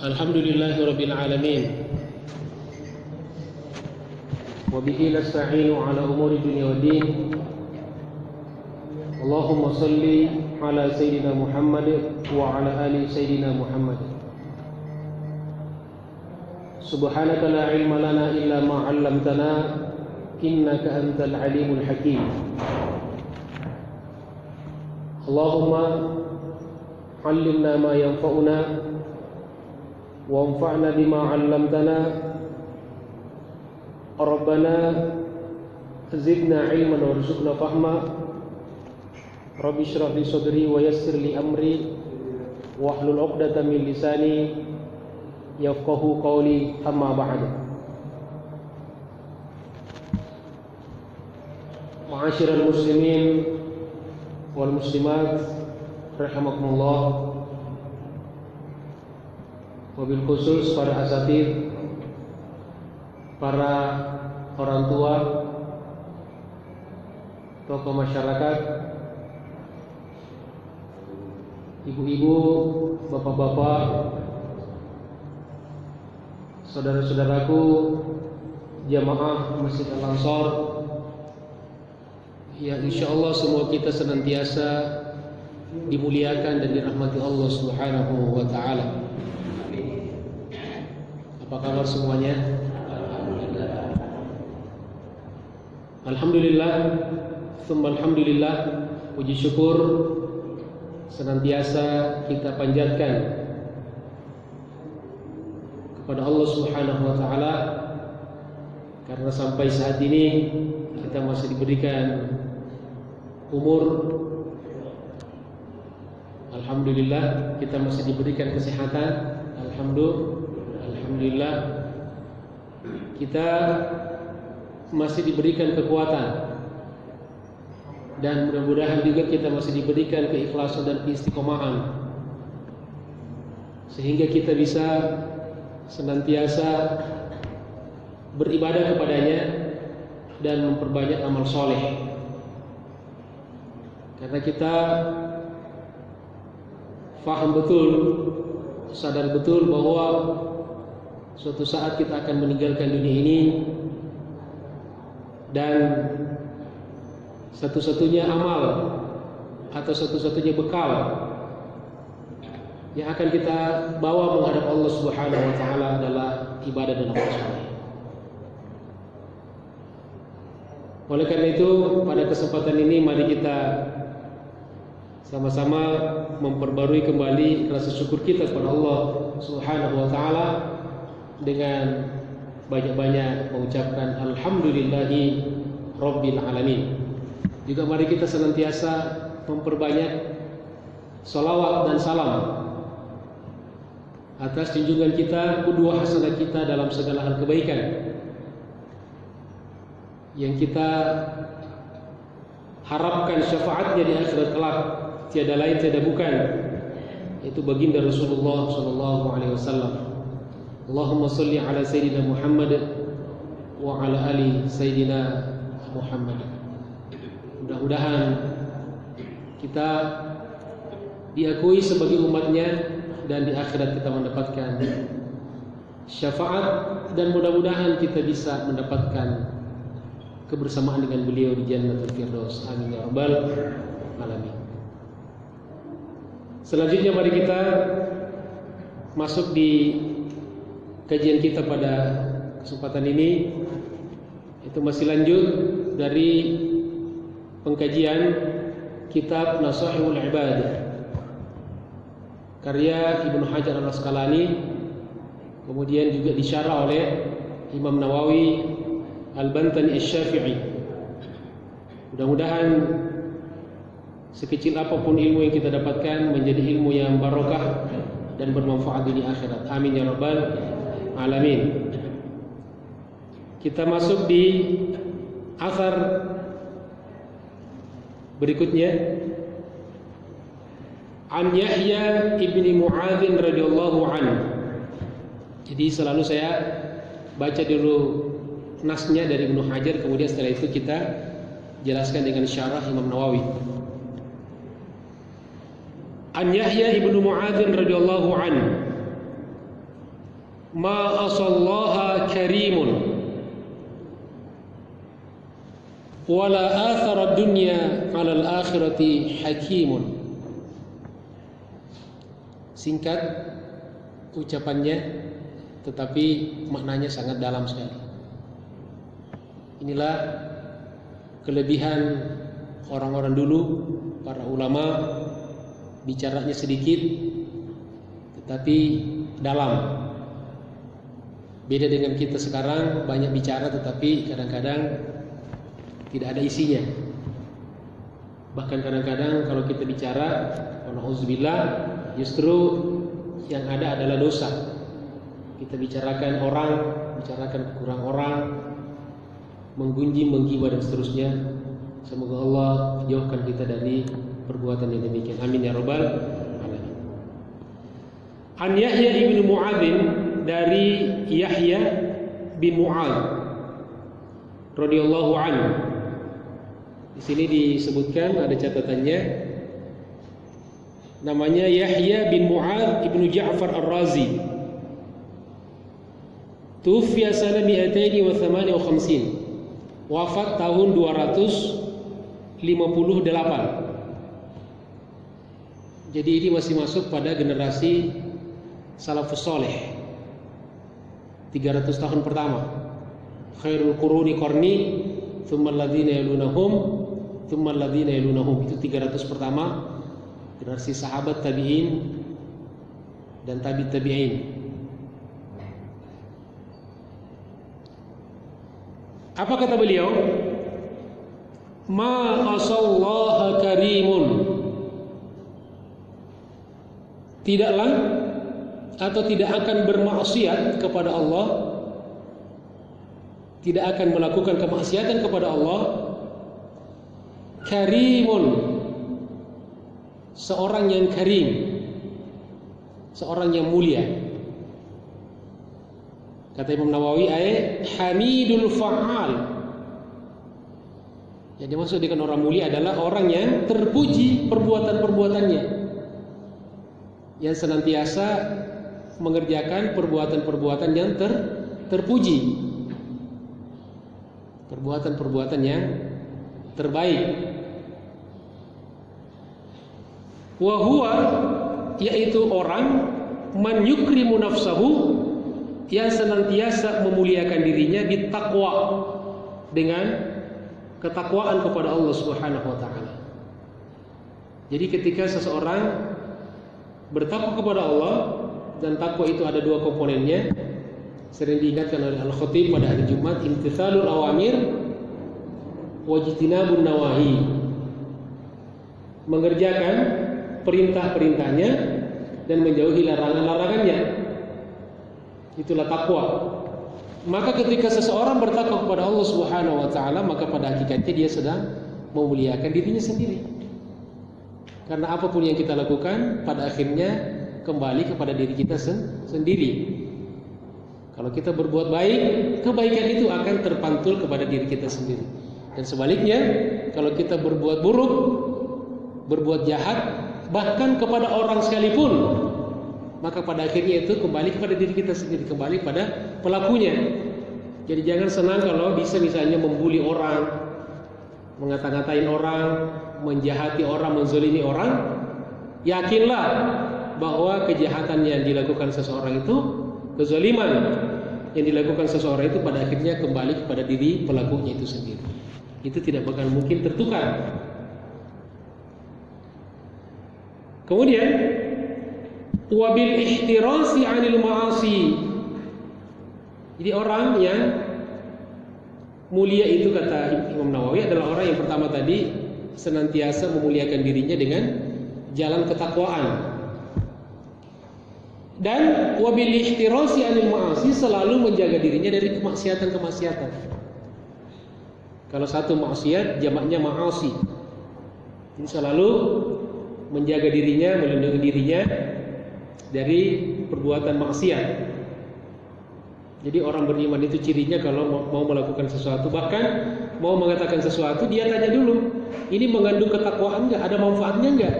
Alhamdulillahirabbil alamin. Wa bihi nasta'inu ala umuri dunya waddin. Allahumma salli ala sayyidina Muhammad wa ala ali sayyidina Muhammad. Subhanaka la ilma lana illa ma 'allamtana innaka antal alimul hakim. Allahumma 'allimna ma yanfa'una wanfa'na bima 'allamtana. Rabbana zidna ilman warzuqna fahma. Rabbi shrah li sadri wa yassir li amri wahlul 'uqdatam min lisani yafqahu qawli, amma ba'du. Ma'asyiral muslimin wal muslimat rahimakumullah. Wabil khusus para asatidz, para orang tua, tokoh masyarakat, ibu-ibu, bapak-bapak, saudara-saudaraku, jamaah Masjid Al-Ansor, yang insyaallah semua kita senantiasa dimuliakan dan dirahmati Allah Subhanahu wa taala. Apa kabar semuanya? Alhamdulillah, tsumma alhamdulillah, puji syukur senantiasa kita panjatkan kepada Allah Subhanahu wa taala karena sampai saat ini kita masih diberikan umur. Alhamdulillah, kita masih diberikan kesehatan. Alhamdulillah, kita masih diberikan kekuatan, dan mudah-mudahan juga kita masih diberikan keikhlasan dan keistiqomahan sehingga kita bisa senantiasa beribadah kepadanya dan memperbanyak amal soleh. Karena kita faham betul, sadar betul bahwa suatu saat kita akan meninggalkan dunia ini, dan satu-satunya amal atau satu-satunya bekal yang akan kita bawa menghadap Allah Subhanahu wa taala adalah ibadah dan amal soleh. Oleh karena itu, pada kesempatan ini mari kita sama-sama memperbarui kembali rasa syukur kita kepada Allah Subhanahu wa taala dengan banyak-banyak mengucapkan alhamdulillahi rabbil alamin. Juga mari kita senantiasa memperbanyak salawat dan salam atas junjungan kita, qudwah hasanah kita dalam segala hal kebaikan yang kita harapkan syafaatnya di akhirat kelak, tiada lain tiada bukan, yaitu baginda Rasulullah sallallahu alaihi wasallam. Allahumma salli ala sayyidina Muhammad wa ala ali sayyidina Muhammad. Mudah-mudahan kita diakui sebagai umatnya dan di akhirat kita mendapatkan syafaat, dan mudah-mudahan kita bisa mendapatkan kebersamaan dengan beliau di Jannatul Firdaus. Amin ya rabbal alamin. Selanjutnya mari kita masuk di kajian kita pada kesempatan ini. Itu masih lanjut dari pengkajian kitab Nasaihul Ibad karya Ibnu Hajar Al-Asqalani, kemudian juga disyarah oleh Imam Nawawi Al-Bantani Asy-Syafi'i. Mudah-mudahan sekecil apapun ilmu yang kita dapatkan menjadi ilmu yang barokah dan bermanfaat di akhirat. Amin ya rabbal alamin. Kita masuk di athar berikutnya. An Yahya ibni Mu'adz radhiyallahu anhu. Jadi selalu saya baca dulu nasnya dari Ibnu Hajar, kemudian setelah itu kita jelaskan dengan syarah Imam Nawawi. An Yahya ibnu Mu'adz radhiyallahu anhu ma asallaha karimun wala athara dunya 'ala al-akhirati hakimun. Singkat ucapannya, tetapi maknanya sangat dalam sekali. Inilah kelebihan orang-orang dulu, para ulama, bicaranya sedikit tetapi dalam. Beda dengan kita sekarang, banyak bicara tetapi kadang-kadang tidak ada isinya. Bahkan kadang-kadang kalau kita bicara, na'udzubillah, justru yang ada adalah dosa. Kita bicarakan orang, bicarakan kekurangan orang, menggunjing, menggibah dan seterusnya. Semoga Allah jauhkan kita dari perbuatan yang demikian. Amin ya rabbal alamin. An Yahya ibn Mu'adzin, dari Yahya bin Mu'adz radhiyallahu anhu. Di sini disebutkan, ada catatannya, namanya Yahya bin Mu'adz ibnu Ja'far Ar-Razi. Tufiya sana 258, wafat tahun 258. Jadi ini masih masuk pada generasi salafus saleh, 300 tahun pertama. Khairul quruni qarni, tsumma alladziina yalunahum, tsumma alladziina yalunahum. Itu 300 pertama, generasi sahabat, tabi'in dan tabi'in. Apa kata beliau? Ma asallaha karimun. Tidaklah atau tidak akan bermaksiat kepada Allah, tidak akan melakukan kemaksiatan kepada Allah, karimun, seorang yang karim, seorang yang mulia. Kata Imam Nawawi, hamidul fa'al. Yang dimaksud dengan orang mulia adalah orang yang terpuji perbuatan-perbuatannya, yang senantiasa mengerjakan perbuatan-perbuatan yang terpuji, perbuatan-perbuatan yang terbaik. Wa huwa, yaitu orang man yukrimu nafsahu, yang senantiasa memuliakan dirinya bitaqwa, dengan ketakwaan kepada Allah Subhanahu wa taala. Jadi ketika seseorang bertakwa kepada Allah, dan takwa itu ada dua komponennya, sering diingatkan oleh Al-Khatib pada hari Jumat, imtitsalul awamir wajtinabun nawahi, mengerjakan perintah-perintahnya dan menjauhi larangan-larangannya. Itulah takwa. Maka ketika seseorang bertakwa kepada Allah Subhanahu wa taala, maka pada hakikatnya dia sedang memuliakan dirinya sendiri. Karena apapun yang kita lakukan pada akhirnya kembali kepada diri kita sendiri. Kalau kita berbuat baik, kebaikan itu akan terpantul kepada diri kita sendiri. Dan sebaliknya, kalau kita berbuat buruk, berbuat jahat, bahkan kepada orang sekalipun, maka pada akhirnya itu kembali kepada diri kita sendiri, kembali pada pelakunya. Jadi jangan senang kalau bisa misalnya membuli orang, mengata-ngatain orang, menjahati orang, menzalimi orang. Yakinlah bahwa kejahatan yang dilakukan seseorang itu, kezaliman yang dilakukan seseorang itu pada akhirnya kembali kepada diri pelakunya itu sendiri. Itu tidak bakal mungkin tertukar. Kemudian wabil ihtirasi 'anil ma'asi. Jadi orang yang mulia itu, kata Imam Nawawi, adalah orang yang pertama tadi senantiasa memuliakan dirinya dengan jalan ketakwaan. Dan wabil ihtirasi 'anil ma'asi, selalu menjaga dirinya dari kemaksiatan-kemaksiatan. Kalau satu maksiat jamaknya ma'asi. Jadi selalu menjaga dirinya, melindungi dirinya dari perbuatan maksiat. Jadi orang beriman itu cirinya kalau mau melakukan sesuatu, bahkan mau mengatakan sesuatu, dia tanya dulu, ini mengandung ketakwaan enggak? Ada manfaatnya enggak?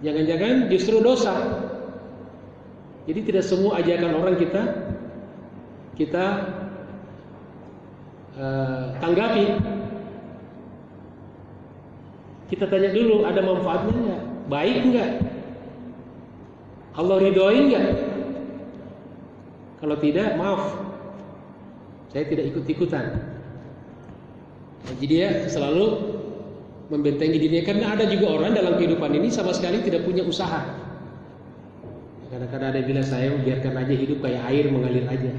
Jangan-jangan justru dosa. Jadi tidak semua ajakan orang kita tanggapi. Kita tanya dulu, ada manfaatnya enggak? Baik enggak? Allah ridhoi enggak? Kalau tidak, maaf, saya tidak ikut-ikutan. Jadi dia selalu membentengi dirinya, karena ada juga orang dalam kehidupan ini sama sekali tidak punya usaha. Kadang-kadang ada yang bilang, saya biarkan aja hidup kayak air mengalir aja.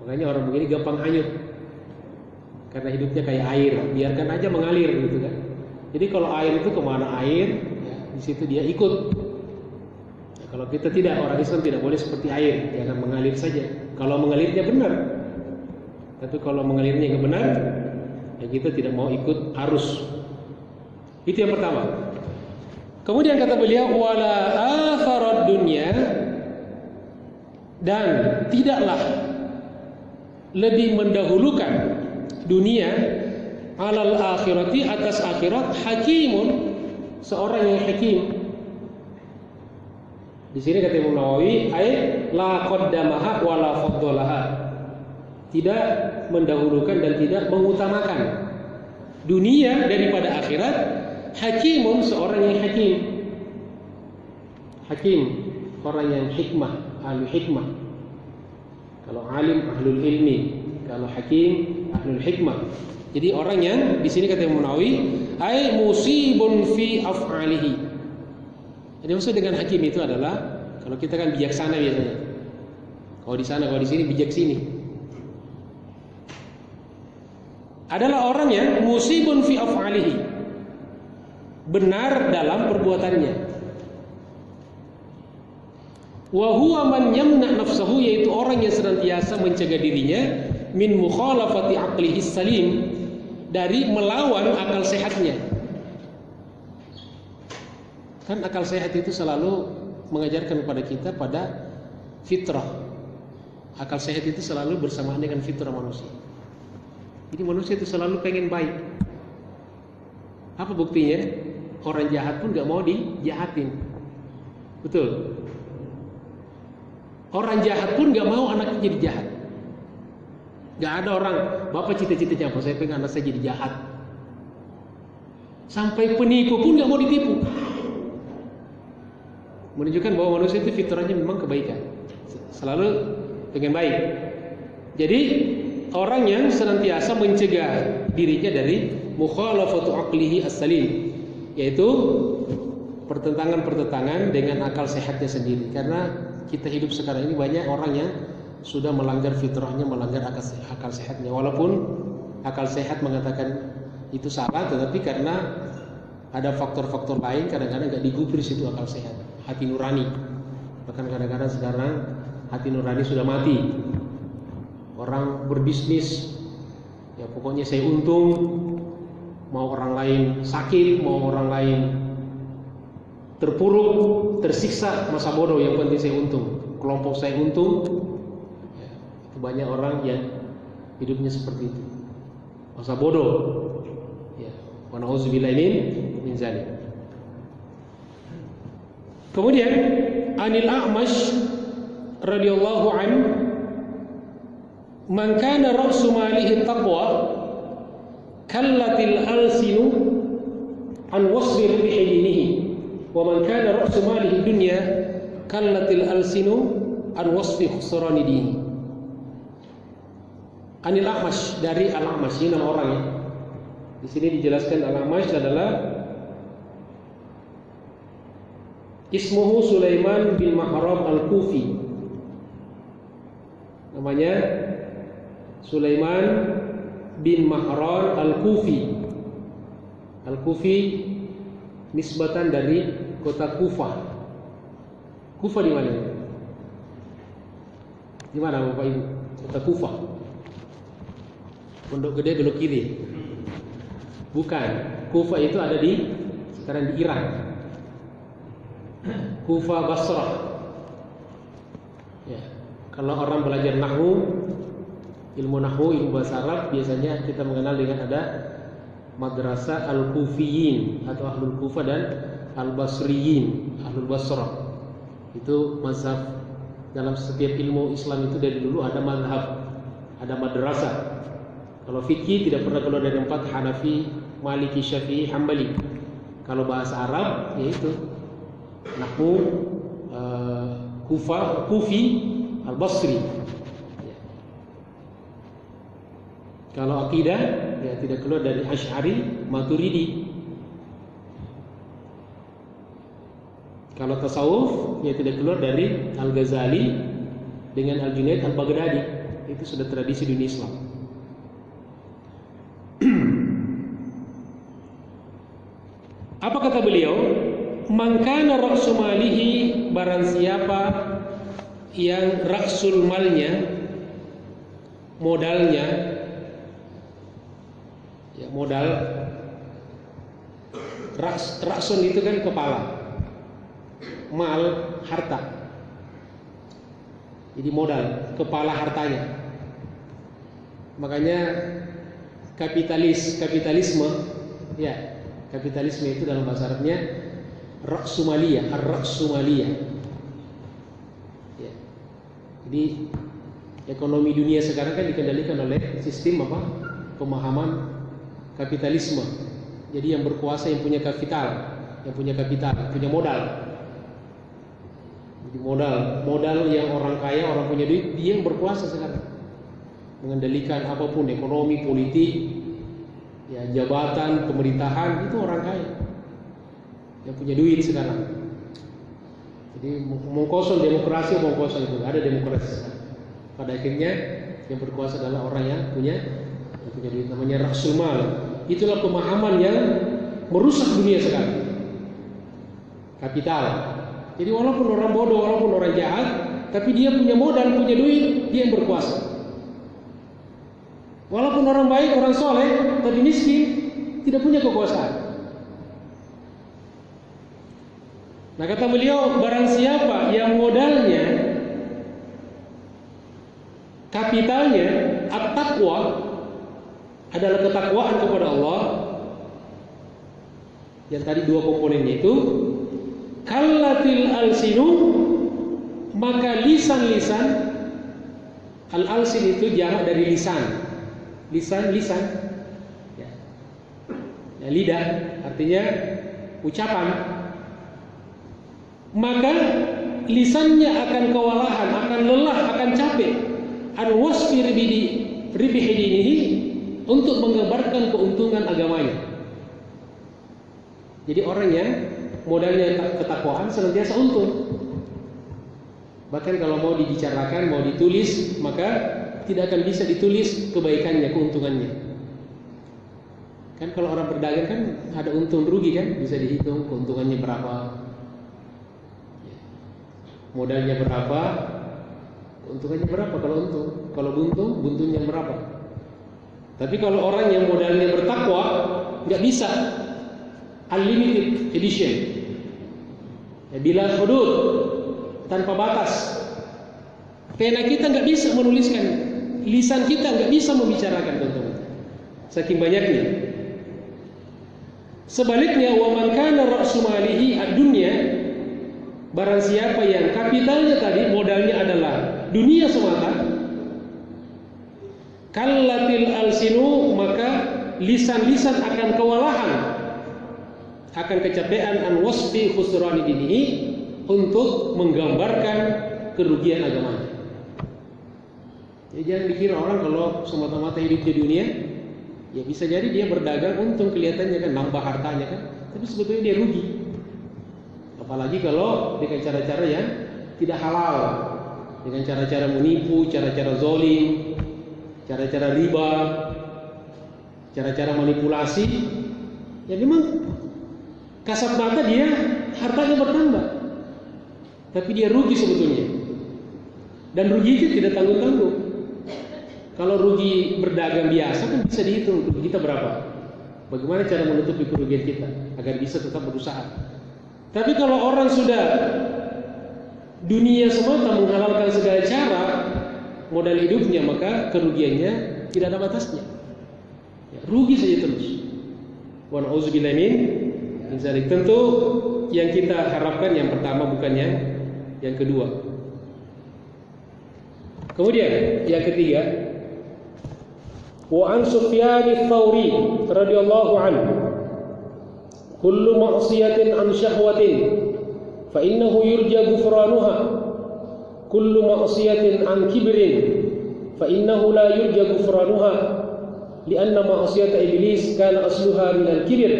Makanya orang begini gampang hanyut, karena hidupnya kayak air, biarkan aja mengalir gitu kan. Jadi kalau air itu kemana air, ya, di situ dia ikut. Nah, kalau kita tidak, orang Islam tidak boleh seperti air, jangan mengalir saja. Kalau mengalirnya benar, tapi kalau mengalirnya nggak benar, ya kita tidak mau ikut arus. Itu yang pertama. Kemudian kata beliau, wala atharad dunya, dan tidaklah lebih mendahulukan dunia alal akhirati, atas akhirat, hakimun, seorang yang hakim. Di sini kata Imam Nawawi, ay la qaddamaha wa la faddalaha, tidak mendahulukan dan tidak mengutamakan dunia daripada akhirat. Hakimun, seorang yang hakim. Hakim, orang yang hikmah, ahli hikmah. Kalau alim, ahlul ilmi. Kalau hakim, ahlul hikmah. Jadi orang yang di sini kata Imam Nawawi, ai musibun fi af'alihi. Jadi maksud dengan hakim itu adalah, kalau kita kan bijaksana biasanya. Kalau di sana, kalau di sini bijak sini. Adalah orang yang musibun fi af'alihi, benar dalam perbuatannya. Wa huwa man yamna nafsahu, yaitu orang yang senantiasa mencegah dirinya min mukhalafati aqlihi salim, dari melawan akal sehatnya. Kan akal sehat itu selalu mengajarkan kepada kita pada fitrah. Akal sehat itu selalu bersamaan dengan fitrah manusia. Jadi manusia itu selalu pengen baik. Apa buktinya? Orang jahat pun gak mau dijahatin. Betul. Orang jahat pun gak mau anaknya jadi jahat. Gak ada orang, bapak cita-citanya apa? Saya pengen anak saya jadi jahat. Sampai penipu pun gak mau ditipu. Menunjukkan bahwa manusia itu fitrahnya memang kebaikan, selalu pengen baik. Jadi orang yang senantiasa mencegah dirinya dari mukhalafatu aqlihi as-salim, yaitu pertentangan-pertentangan dengan akal sehatnya sendiri. Karena kita hidup sekarang ini banyak orang yang sudah melanggar fitrahnya, melanggar akal sehatnya. Walaupun akal sehat mengatakan itu salah, tetapi karena ada faktor-faktor lain, kadang-kadang nggak digubris itu akal sehat, hati nurani. Bahkan kadang-kadang sekarang hati nurani sudah mati. Orang berbisnis, ya pokoknya saya untung, mau orang lain sakit, mau orang lain terpuruk, tersiksa, masa bodoh, yang penting saya untung, kelompok saya untung. Ya, itu banyak orang yang hidupnya seperti itu, masa bodoh. Ya, wa na'udzubillahi min dzalik. Kemudian Anil A'mash radhiyallahu an, man kana ra'su malihi taqwa kallatil alsinu an wasfi rihi dinihi, wa man kana ra'su malihi dunya kallatil alsinu an wasfi khusrani dinihi. Anil A'mash, dari Al-A'mash, ini nama orang ya. Di sini dijelaskan Al-A'mash adalah ismuhu Sulaiman bin Mahram al-Kufi. Namanya Sulaiman bin Mahran al-Kufi. Al-Kufi nisbatan dari kota Kufah. Kufah di mana? Di mana Bapak Ibu? Kota Kufah. Pondok Gede belok kiri. Bukan. Kufah itu ada di sekarang di Irak. Kufah Basrah. Ya. Kalau orang belajar nahwu, ilmu nahwu, ilmu bahasa Arab, biasanya kita mengenal dengan ada madrasah al-Kufiyin atau ahlul Kufah dan al-Basriyin, ahlul Basrah. Itu mazhab Dalam setiap ilmu Islam itu dari dulu ada mazhab, ada madrasah. Kalau fikih tidak pernah keluar dari 4, Hanafi, Maliki, Syafi'i, Hambali. Kalau bahasa Arab yaitu Nahwu, Kufi, Al-Basri. Ya. Kalau akidah ya tidak keluar dari Asy'ari, Maturidi. Kalau tasawuf ya tidak keluar dari Al-Ghazali dengan Al-Junaid Al-Baghdadi. Itu sudah tradisi dunia Islam. Apa kata beliau? Man kana ra'su malihi, barang siapa yang ra'sul malnya, modalnya, ya modal, ra'sun itu kan kepala, mal harta. Jadi modal, kepala hartanya. Makanya kapitalisme ya, kapitalisme itu dalam bahasa Arabnya ra'sumaliyah, ar-ra'sumaliyah. Ya. Jadi ekonomi dunia sekarang kan dikendalikan oleh sistem apa? Pemahaman kapitalisme. Jadi yang berkuasa yang punya kapital, punya modal. Jadi modal yang orang kaya, orang punya duit, dia yang berkuasa sekarang. Mengendalikan apapun, ekonomi, politik, ya jabatan, pemerintahan, itu orang kaya yang punya duit sekarang. Jadi mengkosong demokrasi, mengkosong itu ada demokrasi sekarang. Pada akhirnya yang berkuasa adalah orang yang punya duit, namanya ra'sul mal. Itulah pemahaman yang merusak dunia sekarang. Kapital. Jadi walaupun orang bodoh, walaupun orang jahat, tapi dia punya modal, punya duit, dia yang berkuasa. Walaupun orang baik, orang soleh, tapi miskin, tidak punya kekuasaan. Nah kata beliau, barang siapa yang modalnya, kapitalnya, at-taqwa, adalah ketakwaan kepada Allah, yang tadi dua komponennya itu, kallatil alsinu, maka lisan-lisan, al-alsin itu jamak dari lisan, lisan ya. Ya, lidah artinya ucapan, maka lisannya akan kewalahan, akan lelah, akan capek, an wasfi ribihi dinihi, untuk menggambarkan keuntungan agamanya. Jadi orang yang modalnya ketakwaan senantiasa untung. Bahkan kalau mau dibicarakan, mau ditulis, maka tidak akan bisa ditulis kebaikannya, keuntungannya. Kan kalau orang berdagang kan ada untung rugi kan, bisa dihitung keuntungannya berapa, modalnya berapa, keuntungannya berapa kalau untung. Kalau buntung, buntungnya berapa. Tapi kalau orang yang modalnya bertakwa, nggak bisa unlimited edition, ya, bila hudud, tanpa batas. Pena kita nggak bisa menuliskan, lisan kita nggak bisa membicarakan teman-teman, saking banyaknya. Sebaliknya, wa man kana ra'su malihi ad-dunya, barang siapa yang kapitalnya tadi, modalnya adalah dunia semata, kallatil alsinu, maka lisan-lisan akan kewalahan, akan kecapean, an wasfi khusrani dinihi, untuk menggambarkan kerugian agamanya. Jadi jangan dikira orang kalau semata-mata hidup di dunia, ya bisa jadi dia berdagang untung, kelihatannya kan nambah hartanya kan, tapi sebetulnya dia rugi. Apalagi kalau dengan cara-cara yang tidak halal, dengan cara-cara menipu, cara-cara zolim, cara-cara riba, cara-cara manipulasi, ya memang kasat mata dia hartanya bertambah, tapi dia rugi sebetulnya. Dan rugi itu tidak tanggung-tanggung. Kalau rugi berdagang biasa kan bisa dihitung rugi kita berapa. Bagaimana cara menutupi kerugian kita agar bisa tetap berusaha. Tapi kalau orang sudah dunia semata menghalalkan segala cara modal hidupnya, maka kerugiannya tidak ada batasnya. Ya, rugi saja terus. Wa na'udzubillahi min dzalik. Tentu yang kita harapkan yang pertama, bukan yang kedua. Kemudian yang ketiga, wa an Sufyan ats-Tsauri radhiyallahu anhu, kullu ma'siyatin an syahwatin fa innahu yurja ghufranuha, kullu ma'siyatin an kibrin fa innahu la yurja ghufranuha, li'anna ma'siyata iblis kana asluha min al-kibr,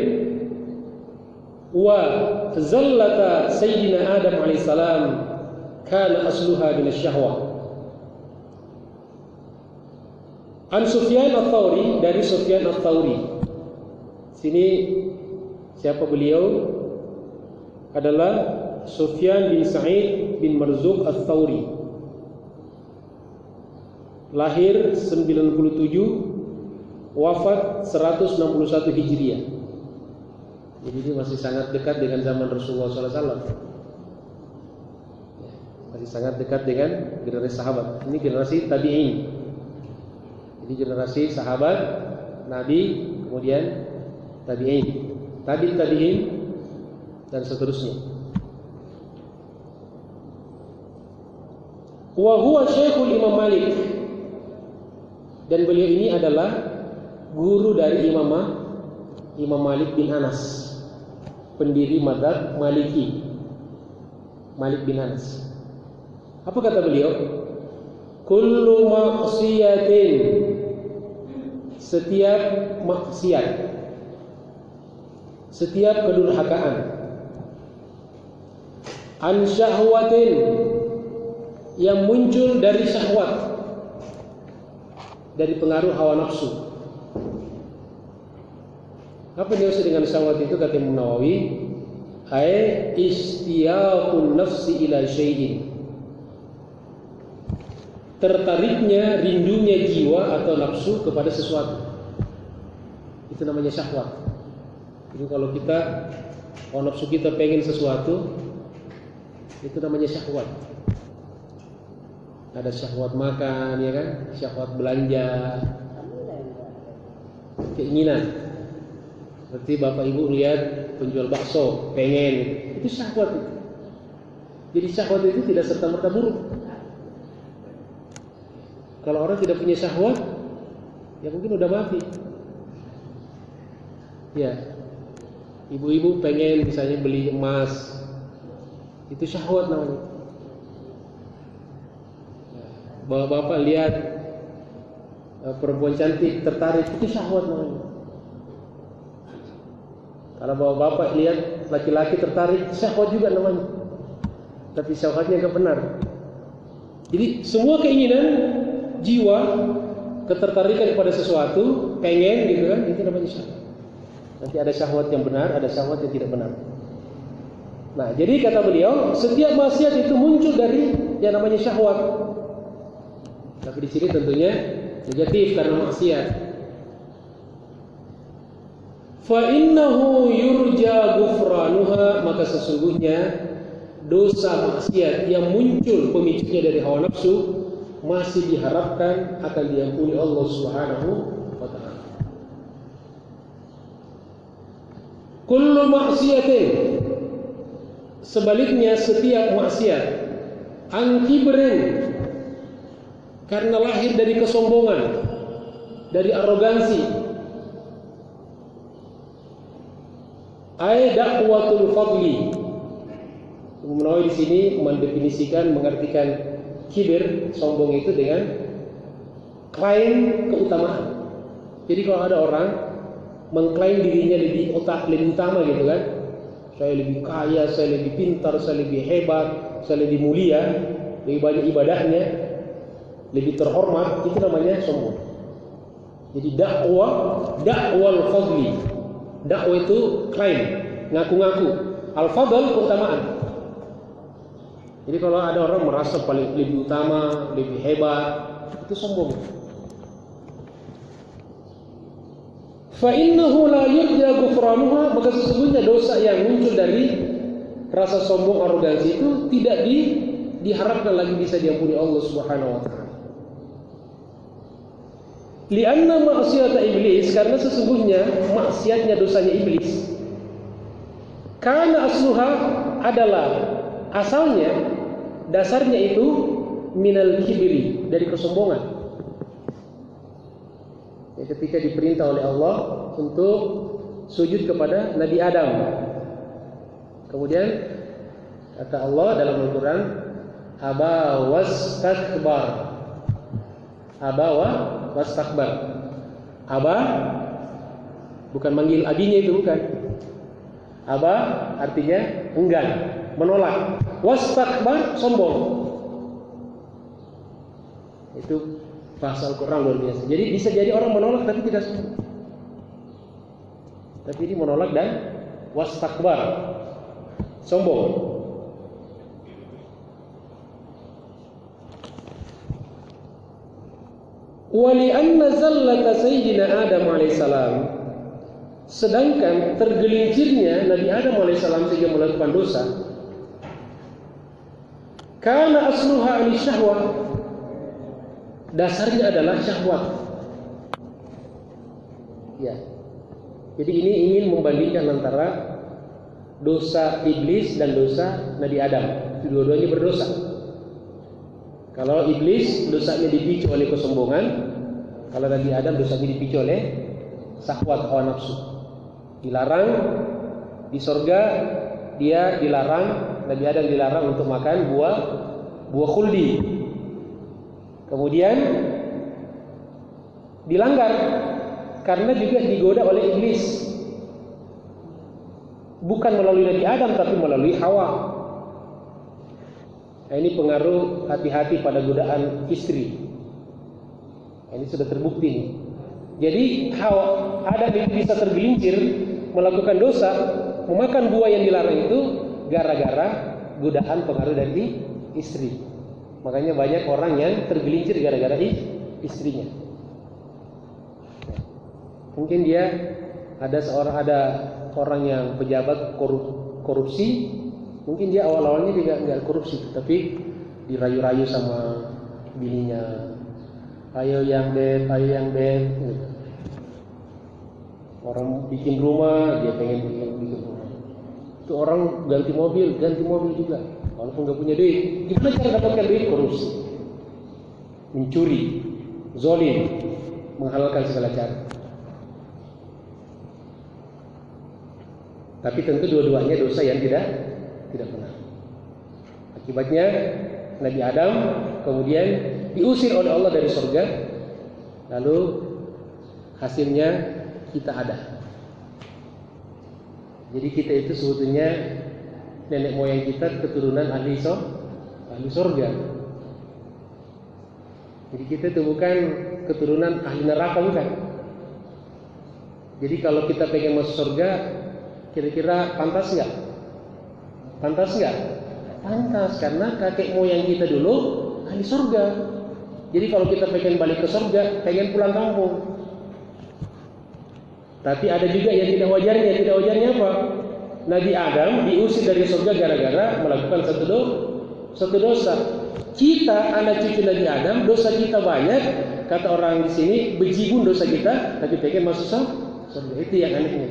wa zallata sayyidina Adam alaihi salam kana asluha min asy-syahwah. An Sufyan ats-Tsauri, dari Sufyan ats-Tsauri. Sini siapa beliau? Adalah Sufyan bin Sa'id bin Marzuq ats-Tsauri. Lahir 97, wafat 161 Hijriah. Jadi dia masih sangat dekat dengan zaman Rasulullah SAW. Masih sangat dekat dengan generasi sahabat. Ini generasi tabi'in. Jadi generasi sahabat, Nabi, kemudian tabi'in, tabi'in, dan seterusnya. Wa huwa Syekhul Imam Malik, dan beliau ini adalah guru dari Imam Malik bin Anas, pendiri mazhab Maliki, Malik bin Anas. Apa kata beliau? Kullu ma'siyatin, setiap maksiat, setiap kedurhakaan, an syahwatin, yang muncul dari syahwat, dari pengaruh hawa nafsu. Apa yang dimaksud dengan syahwat itu? Kata Imam Nawawi, ai istiyaqun nafsi ila syai'in, tertariknya, rindunya jiwa atau nafsu kepada sesuatu. Itu namanya syahwat. Jadi kalau nafsu kita pengen sesuatu, itu namanya syahwat. Ada syahwat makan, ya kan? Syahwat belanja, keinginan. Seperti bapak ibu lihat penjual bakso, pengen, itu syahwat. Jadi syahwat itu tidak serta-merta buruk. Kalau orang tidak punya syahwat, ya mungkin udah mati. Ya, ibu-ibu pengen misalnya beli emas, itu syahwat namanya. Bapak-bapak lihat perempuan cantik, tertarik, itu syahwat namanya. Kalau bapak-bapak lihat laki-laki tertarik, syahwat juga namanya. Tapi syahwatnya enggak benar. Jadi semua keinginan jiwa, ketertarikan kepada sesuatu, pengen gitu kan, itu namanya syahwat. Nanti ada syahwat yang benar, ada syahwat yang tidak benar. Nah, jadi kata beliau, setiap maksiat itu muncul dari yang namanya syahwat. Tapi di sini tentunya negatif karena maksiat. Fa innahu yurja ghufranuha, maka sesungguhnya dosa maksiat yang muncul pemicunya dari hawa nafsu masih diharapkan akan diampuni Allah Subhanahu wa ta'ala. Kullu maksiatin, sebaliknya setiap maksiat, an kibrin, karena lahir dari kesombongan, dari arogansi, ay da'watul fadli. Imam Nawawi di sini mendefinisikan, mengartikan kibir, sombong itu dengan klaim keutamaan. Jadi kalau ada orang mengklaim dirinya lebih utama gitu kan, saya lebih kaya, saya lebih pintar, saya lebih hebat, saya lebih mulia, lebih banyak ibadahnya, lebih terhormat, itu namanya sombong. Jadi dakwal fadli. Dakwah itu klaim, ngaku-ngaku. Al-fadl keutamaan. Jadi kalau ada orang merasa paling lebih utama, lebih hebat, itu sombong. Fa innahu la yurja ghufranuha, maka sesungguhnya dosa yang muncul dari rasa sombong, arogansi itu tidak diharapkan lagi bisa diampuni Allah Subhanahu wa taala. Lianna ma'siyata iblis, karena sesungguhnya maksiatnya, dosanya iblis, karena asluha adalah asalnya, dasarnya itu minal kibri, dari kesombongan. Ya, ketika diperintah oleh Allah untuk sujud kepada Nabi Adam, kemudian kata Allah dalam Al-Quran, aba wastakbar. Aba wastakbar. Aba bukan manggil abinya, itu bukan. Aba artinya enggan, menolak. Wastakbar, sombong. Itu bahasa Al-Quran luar biasa. Jadi bisa jadi orang menolak tapi tidak sombong. Tapi ini menolak dan wastakbar, sombong. Walianna zallata sayyidina Adam alaihissalam, sedangkan tergelincirnya Nabi Adam alaihissalam sehingga melakukan dosa, karena asluha ani syahwah, dasarnya adalah syahwat. Ya. Jadi ini ingin membandingkan antara dosa iblis dan dosa Nabi Adam. Dua-duanya berdosa. Kalau iblis dosanya dipicu oleh kesombongan, kalau Nabi Adam dosanya dipicu oleh syahwat, hawa nafsu. Dilarang di surga, dia dilarang, Nabi Adam dilarang untuk makan buah khuldi. Kemudian dilanggar karena juga digoda oleh iblis, bukan melalui Nabi Adam tapi melalui Hawa. Nah, ini pengaruh hati-hati pada godaan istri. Nah, ini sudah terbukti nih. Jadi Hawa, Adam itu bisa tergelincir melakukan dosa, memakan buah yang dilarang itu gara-gara godaan pengaruh dari istri. Makanya banyak orang yang tergelincir gara-gara istrinya. Mungkin dia ada orang yang pejabat korupsi, mungkin dia awal-awalnya juga nggak korupsi, tapi dirayu-rayu sama bininya, ayo yang beb, gitu. Orang bikin rumah, dia pengen bikin rumah. Itu orang ganti mobil juga, walaupun nggak punya duit. Gimana cara dapatkan duit? Korupsi, mencuri, zalim, menghalalkan segala cara. Tapi tentu dua-duanya dosa yang tidak benar. Akibatnya Nabi Adam kemudian diusir oleh Allah dari surga, lalu hasilnya kita ada. Jadi kita itu sebetulnya nenek moyang kita keturunan ahli surga. Jadi kita itu bukan keturunan ahli neraka, bukan. Jadi kalau kita pengen masuk surga, kira-kira pantas nggak? Pantas nggak? Pantas, karena kakek moyang kita dulu ahli surga. Jadi kalau kita pengen balik ke surga, pengen pulang kampung. Tapi ada juga yang tidak wajarnya. Tidak wajarnya apa? Nabi Adam diusir dari surga gara-gara melakukan satu dosa. Kita anak cucu Nabi Adam, dosa kita banyak. Kata orang di sini, bejibun dosa kita, tapi pengen masuk surga. Itu yang anehnya.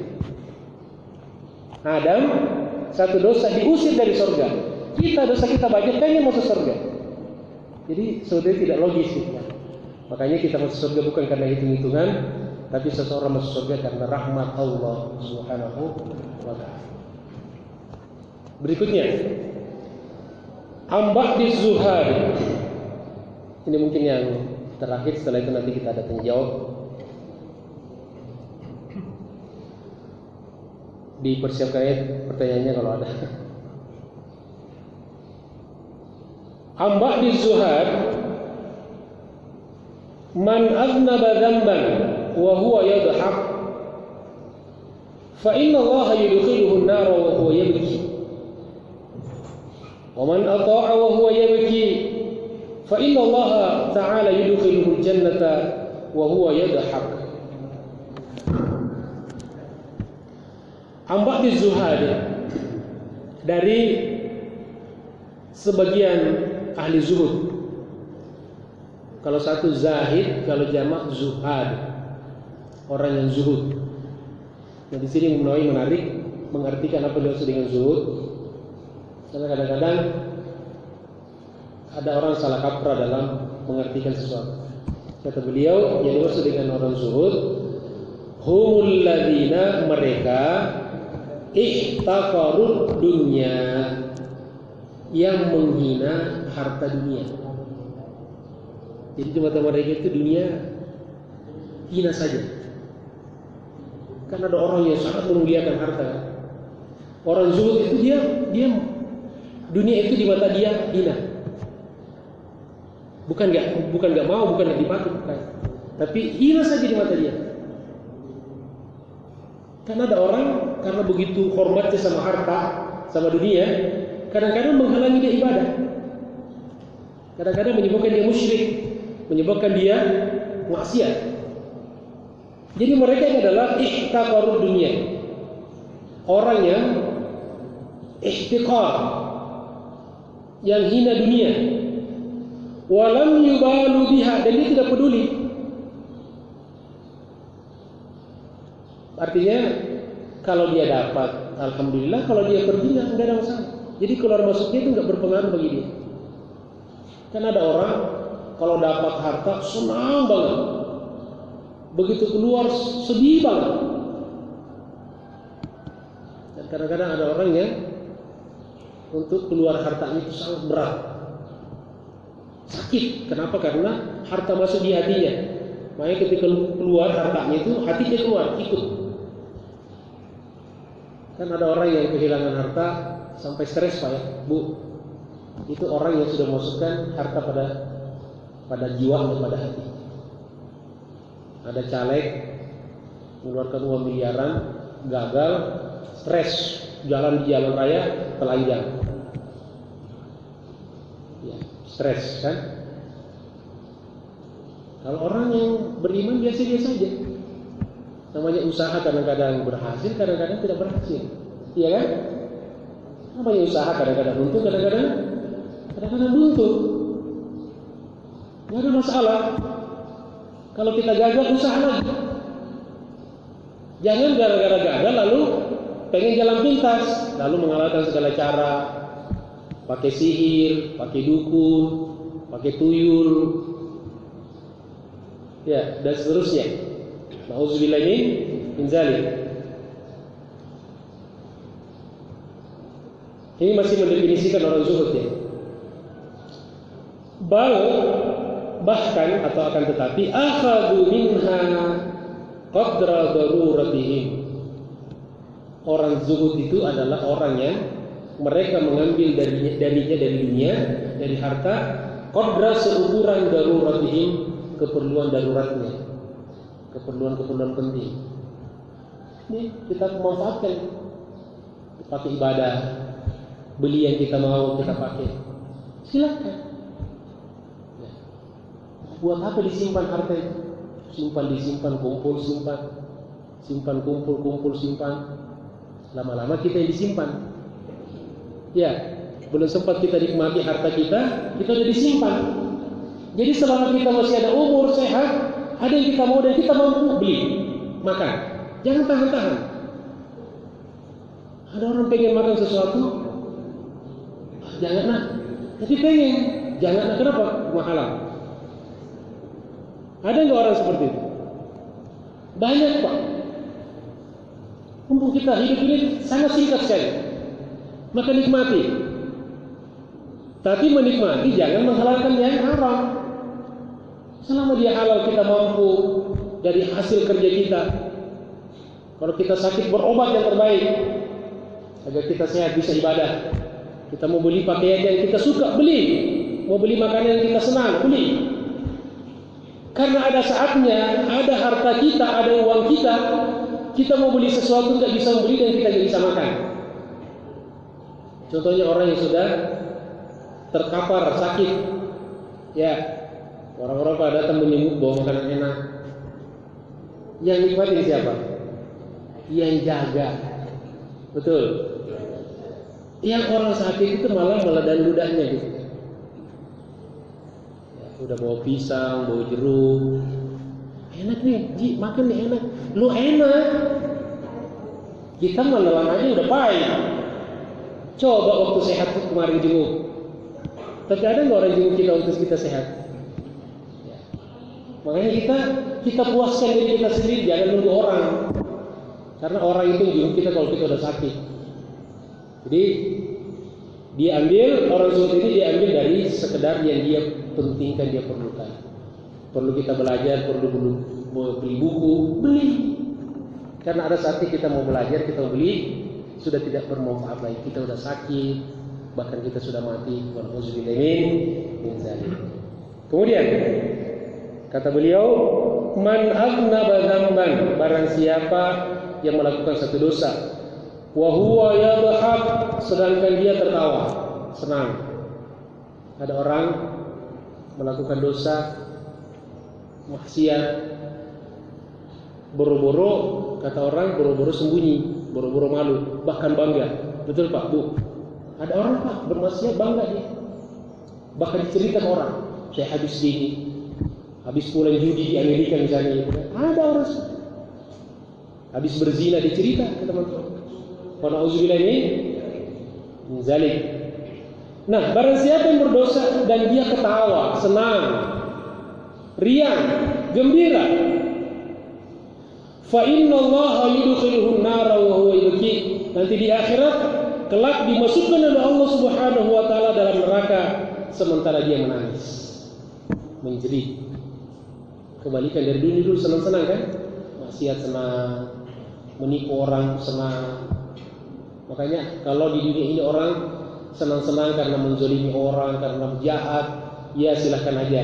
Adam satu dosa diusir dari surga. Kita dosa kita banyak, pengen masuk surga. Jadi sebetulnya tidak logis gitu. Makanya kita masuk surga bukan karena hitung-hitungan, tapi seseorang masuk surga karena rahmat Allah Subhanahu wa ta'ala. Berikutnya, ambak di zuhad. Ini mungkin yang terakhir, setelah itu nanti kita ada tanya jawab. Dipersiapkan ya pertanyaannya kalau ada. Ambak di zuhad, man aznaba dhanban wa huwa yadhhak fa inna Allah yudkhiluhu an-nar wa huwa yabki, wa man ata'a wa huwa yabki fa inna Allah ta'ala yudkhiluhu al-jannata wa huwa yadhhak. Ambak di zuhad dari sebagian ahli zuhud. Kalau satu zahid, kalau jamak zuhad, orang yang zuhud. Nah di sini Nawawi menarik mengartikan apa dimaksud dengan zuhud. Karena kadang-kadang ada orang salah kaprah dalam mengartikan sesuatu. Kata beliau, yang dimaksud dengan orang zuhud, humul ladina, mereka ihtaqarud dunya, yang menghina harta dunia. Jadi di mata mereka itu dunia hina saja. Kan ada orang yang sangat memuliakan harta. Orang zuhud itu dia dunia itu di mata dia hina. Bukan nggak mau, bukan nggak dipatuh, bukan. Tapi hina saja di mata dia. Karena ada orang karena begitu hormatnya sama harta, sama dunia, kadang-kadang menghalangi dia ibadah. Kadang-kadang menyebabkan dia musyrik, menyebabkan dia maksiat. Jadi mereka ini adalah ihtaqarud dunia. Orang yang ihtiqar, yang hina dunia. Walam yubalu biha, dan dia tidak peduli. Artinya kalau dia dapat, alhamdulillah. Kalau dia pergi, nggak ada masalah. Jadi keluar masuknya itu nggak berpengaruh bagi dia. Kan ada orang kalau dapat harta senang banget, begitu keluar sedih banget. Dan kadang-kadang ada orang yang untuk keluar hartanya itu sangat berat, sakit. Kenapa? Karena harta masuk di hatinya. Makanya ketika keluar hartanya itu, hatinya keluar ikut. Kan ada orang yang kehilangan harta sampai stres, Pak ya, Bu. Itu orang yang sudah memasukkan harta pada jiwa dan pada hati. Ada caleg mengeluarkan uang miliaran, gagal, stres, jalan di jalan raya telanjang. Ya, stres kan? Kalau orang yang beriman biasa-biasa aja. Namanya usaha kadang-kadang berhasil, kadang-kadang tidak berhasil. Iya kan? Namanya usaha kadang-kadang untung, kadang-kadang buntu. Nggak ada masalah. Kalau kita gagal, usaha lagi. Jangan gara-gara gagal lalu pengen jalan pintas, lalu mengalahkan segala cara, pakai sihir, pakai dukun, pakai tuyul, ya, dan seterusnya. Nauzubillah min zalik. Ini masih mendefinisikan orang zuhud ya. Bahkan atau akan tetapi akhadhu minha qadra daruratihim. Orang zuhud itu adalah orang yang mereka mengambil dari dunia, dari harta, qadra seukuran daruratihim, keperluan daruratnya, keperluan penting. Ini kita memanfaatkan, pakai ibadah, beli yang kita mau kita pakai, silakan. Ya. Buat apa disimpan harta itu? Disimpan, kumpul, simpan. Lama-lama kita yang disimpan. Ya, belum sempat kita nikmati harta kita udah disimpan. Jadi selama kita masih ada umur sehat, ada yang kita mau dan kita mampu beli, makan. Jangan tahan-tahan. Ada orang pengen makan sesuatu, jangan nak. Tapi pengen, jangan nak. Kenapa? Mahalan. Ada nggak orang seperti itu? Banyak, Pak. Mumpung kita hidup ini sangat singkat sekali, maka nikmati. Tapi menikmati jangan menghalalkan yang haram. Selama dia halal, kita mampu dari hasil kerja kita. Kalau kita sakit, berobat yang terbaik agar kita sehat, bisa ibadah. Kita mau beli pakaian yang kita suka, beli. Mau beli makanan yang kita senang, beli. Karena ada saatnya, ada harta kita, ada uang kita mau beli sesuatu nggak bisa membeli dan kita nggak bisa makan. Contohnya orang yang sudah terkapar sakit, ya, orang-orang pada datang menyebut bawa makanan enak. Yang nikmatin siapa? Yang jaga, betul. Yang orang sakit itu malah dan ludahnya gitu. Ya, udah bawa pisang, bawa jeruk. Enak nih, Ji, makan nih enak. Lu enak. Kita menelan aja udah pahit. Coba waktu sehat kemarin jenguk. Tapi ada nggak orang jenguk kita untuk kita sehat? Ya. Makanya kita puaskan diri kita sendiri, jangan nunggu orang. Karena orang itu jenguk kita kalau kita udah sakit. Jadi orang seperti ini diambil dari sekedar yang dia pentingkan, dia perlukan. Perlu kita belajar, perlu beli buku, beli. Karena ada saatnya kita mau belajar, kita mau beli, sudah tidak bermanfaat lagi. Kita sudah sakit, bahkan kita sudah mati. Kemudian kata beliau, man aznaba dzamban, barang siapa yang melakukan satu dosa, wa huwa yadhhak, sedangkan dia tertawa, senang. Ada orang melakukan dosa, maksiat, boro-boro, kata orang boro-boro sembunyi, boro-boro malu, bahkan bangga. Betul Pak, Bu? Ada orang Pak bermaksiat bangga dia, bahkan diceritakan orang, saya habis gini, habis pulang judi di Amerika misalnya. Ada orang habis berzina dicerita ke teman-teman. Wana'udzubillah ini zalik. Nah, barang siapa yang berdosa dan dia ketawa, senang, riang, gembira, fa innallaha yudkhiluhu an-nara wa huwa yabki. Nanti di akhirat kelak dimasukkan oleh Allah Subhanahu wa taala dalam neraka sementara dia menangis, menjerit. Kebalikan dari dunia dulu senang-senang kan? Maksiat senang, menipu orang senang. Makanya kalau di dunia ini orang senang-senang karena menzalimi orang, karena jahat, ya silahkan aja.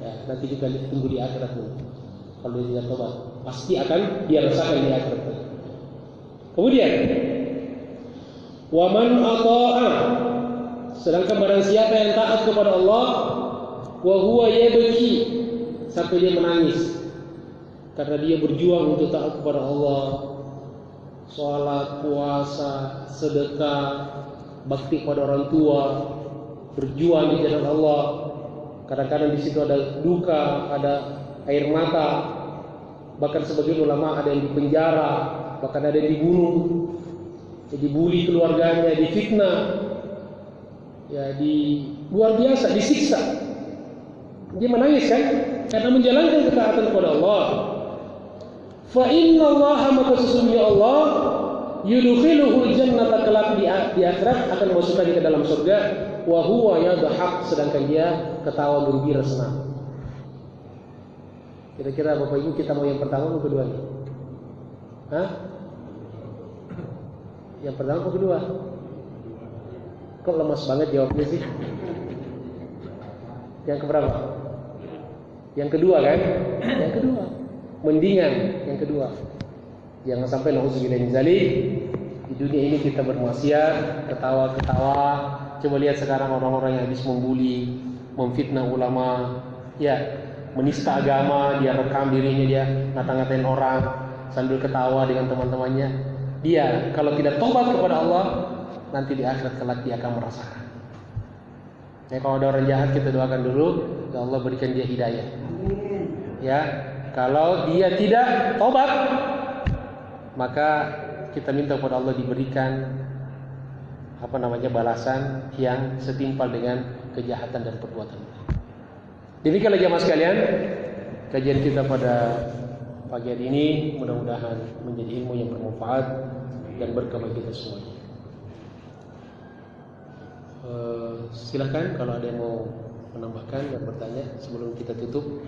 Ya, nanti kita tunggu di akhirat dulu. Kalau dia tidak tobat, pasti akan dia rasakan di akhirat. Kemudian, waman ata'a, sedangkan barang siapa yang taat kepada Allah, wa huwa yabki, sampai dia menangis karena dia berjuang untuk taat kepada Allah, salat, puasa, sedekah, bakti pada orang tua, berjuang di jalan Allah. Kadang-kadang di situ ada duka, ada air mata, bahkan sebagian ulama ada yang dipenjara, bahkan ada yang dibunuh, dibully keluarganya, difitnah, ya luar biasa, disiksa. Dia menangis kan? Karena menjalankan ketaatan kepada Allah. Fa inna Allah, maka sesungguhnya Allah, yudkhiluhul jannata, kelak di akhirat akan memasukkan dia ke dalam surga, wa huwa yadhhak, sedangkan dia ketawa gembira senang. Kira-kira Bapak Ibu kita mau yang pertama atau kedua nih? Hah? Yang pertama atau kedua? Kok lemas banget jawabnya sih? Yang keberapa? Yang kedua kan? Yang kedua. Mendingan yang kedua. Jangan sampai nauzubillah min dzalik. Di dunia ini kita bermaksiat, ketawa-ketawa. Coba lihat sekarang orang-orang yang habis membuli, memfitnah ulama, ya, menista agama, dia rekam dirinya, dia ngata-ngatain orang sambil ketawa dengan teman-temannya. Dia kalau tidak tobat kepada Allah, nanti di akhirat kelak dia akan merasakan. Ya, kalau ada orang jahat kita doakan dulu, ya Allah berikan dia hidayah. Ya, kalau dia tidak tobat, maka kita minta kepada Allah diberikan balasan yang setimpal dengan kejahatan dan perbuatan. Demikianlah jemaah sekalian, kajian kita pada pagi hari ini, mudah-mudahan menjadi ilmu yang bermanfaat dan berkah bagi kita semua. Silahkan kalau ada yang mau menambahkan dan bertanya sebelum kita tutup.